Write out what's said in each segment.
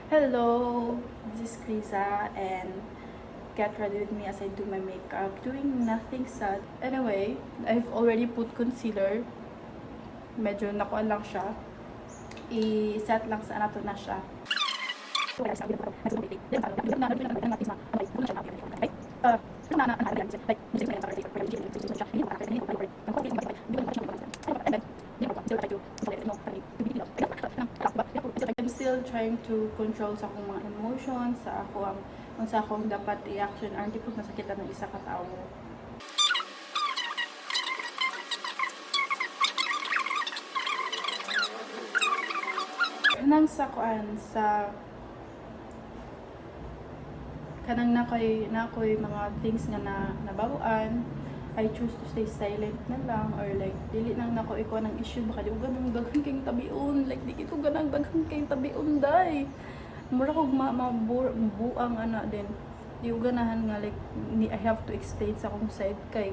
Hello, this is Krisa and get ready with me as I do my makeup. Doing nothing sad. Anyway, I've already put concealer. Medyo nakuan lang siya. I-set lang sa nato na siya. I'm still trying to control sa akong mga emotions, sa akong dapat i-action, aren't po nasakitan ng isa ka tao. Kanang sa kanang na koy mga things nga nababuan, I choose to stay silent na lang, or like dili nang nako iko ng issue, baka di ko ganang daghan kayong tabion, like di ito ganang daghan kayong tabion day mura kog mabuang ana din di ko ganahan nga like I have to explain sa akong side kay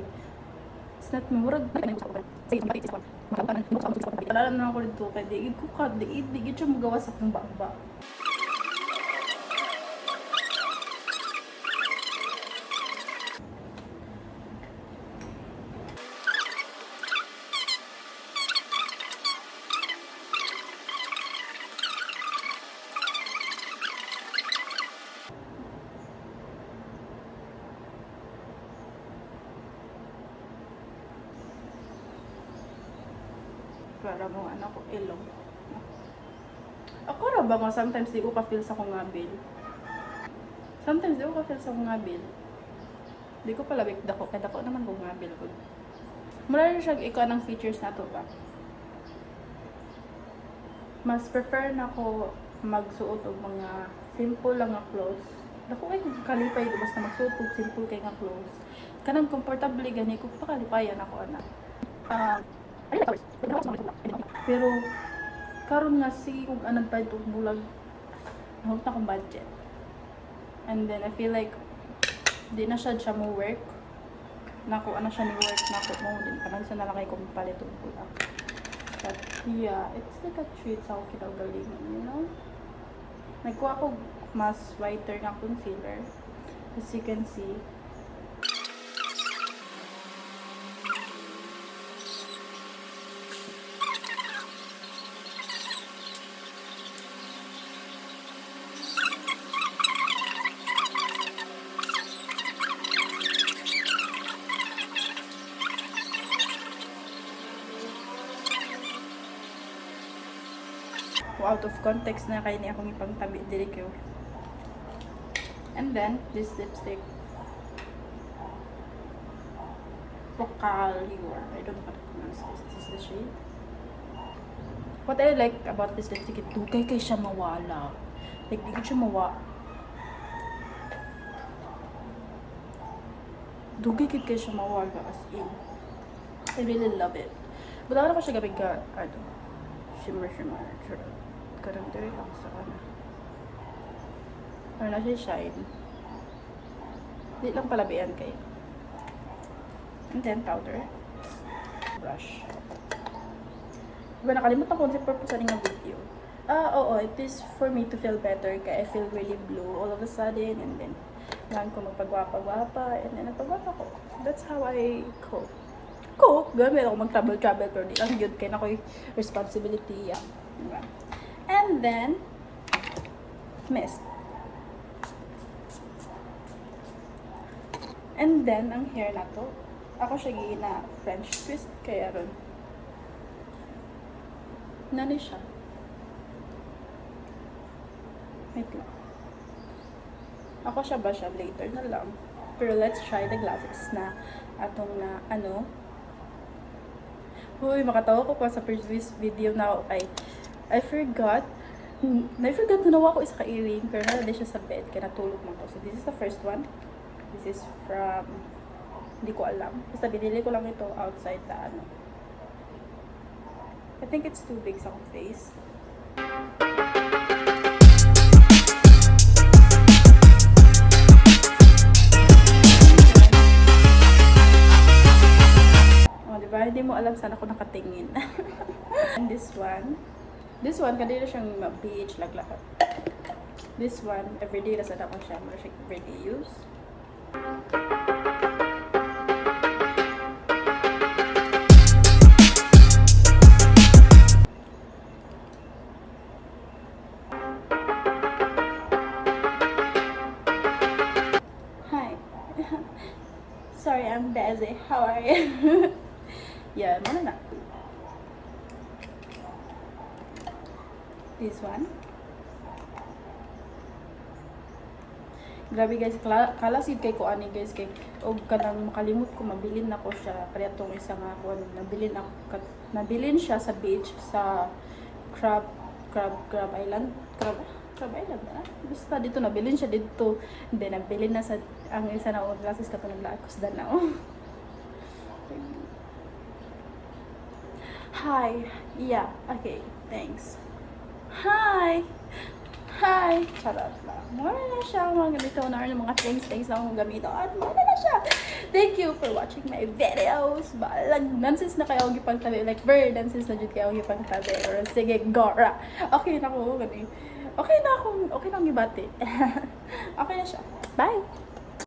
it's not murag wala na ako dito kay di ko di siya magawa sa akong baba. Para mo anak ko ilong. Ako ra ba nga sometimes di ko ka-feel sa akong ngabil. Sometimes di ko ka-feel sa akong ngabil. Di ko pala big dako kay dako naman kung ngabil ko. Mura rin siya ikaw ng features na to ba. Mas prefer na ko magsuot og mga simple lang nga clothes. Dako kay kung kalipay di basta magsuot og simple kay nga clothes. Kanang comfortable gani ko pakalipayan ako ana. Pero karon nga sige kung anong pa itong bulag nahulog na akong budget, and then I feel like di na siya mo work nako ano siya ni work nako mo din parang sa nalakay kong palit og bulag. But yeah, it's like a treat sa ako kinagalingan, you know. Nagkuha ko mas whiter nga concealer, as you can see. Out of context na kay ni akong ipangtabi diri ko. And then this lipstick, Procalior, I don't know how to pronounce this. This is the shade. What I like about this lipstick, dugay kay siya mawala, like di ko siya dugay kay siya mawala, as in I really love it. But ako siya gabig ka shimmer karang diri lang sa kana. Ano na siya shine. Di lang palabian kay. And then powder. Brush. Diba nakalimutan ko sa purpose ng video. Oo, it is for me to feel better kaya I feel really blue all of a sudden, and then yan ko magpagwapa-gwapa, and then nagpagwapa ko. That's how I cope. Gamit ako mag-travel pero di lang yun kaya na ko yung responsibility. Yeah. Diba? And then mist. And then ang hair na to, ako siya gina French twist kaya ron nani siya. Wait lang. Ako siya ba siya later na lang. Pero let's try the glasses na atong na Uy, makatawa ko pa sa previous video na I forgot na nawa ko isa ka-earring pero nalala siya sa bed kaya natulog mo to. So this is the first one. This is from hindi ko alam. Basta binili ko lang ito outside the I think it's too big sa akong face. Diba? Hindi mo alam saan ako nakatingin. And this one, kanina siyang beach, laglakad. This one, everyday rasa na ko siya. Mura siya everyday use. Hi. Sorry, I'm busy. How are you? Yeah, mana na. This one. Grabe guys, kalasid kay ko ani guys kay og kanang makalimot ko mabilin na ko siya kaya tong isa nga ko nabilin siya sa beach sa Crab Island. Crab Island na. Basta dito nabilin siya dito. Then nabilin na sa ang isa na og glasses kato naglaag ko sa Danao. Hi. Yeah. Okay. Thanks. Hi. Hi! Charot lang. Mura na siya. Mga gamito na rin mga things lang akong gamito. At mura na siya. Thank you for watching my videos. Balag, nonsense na kayo ang ipagtabi. Like, very nonsense na dyan kayo ang ipagtabi. Or sige, gora. Okay na ako. Okay na akong ibati. Okay na siya. Bye!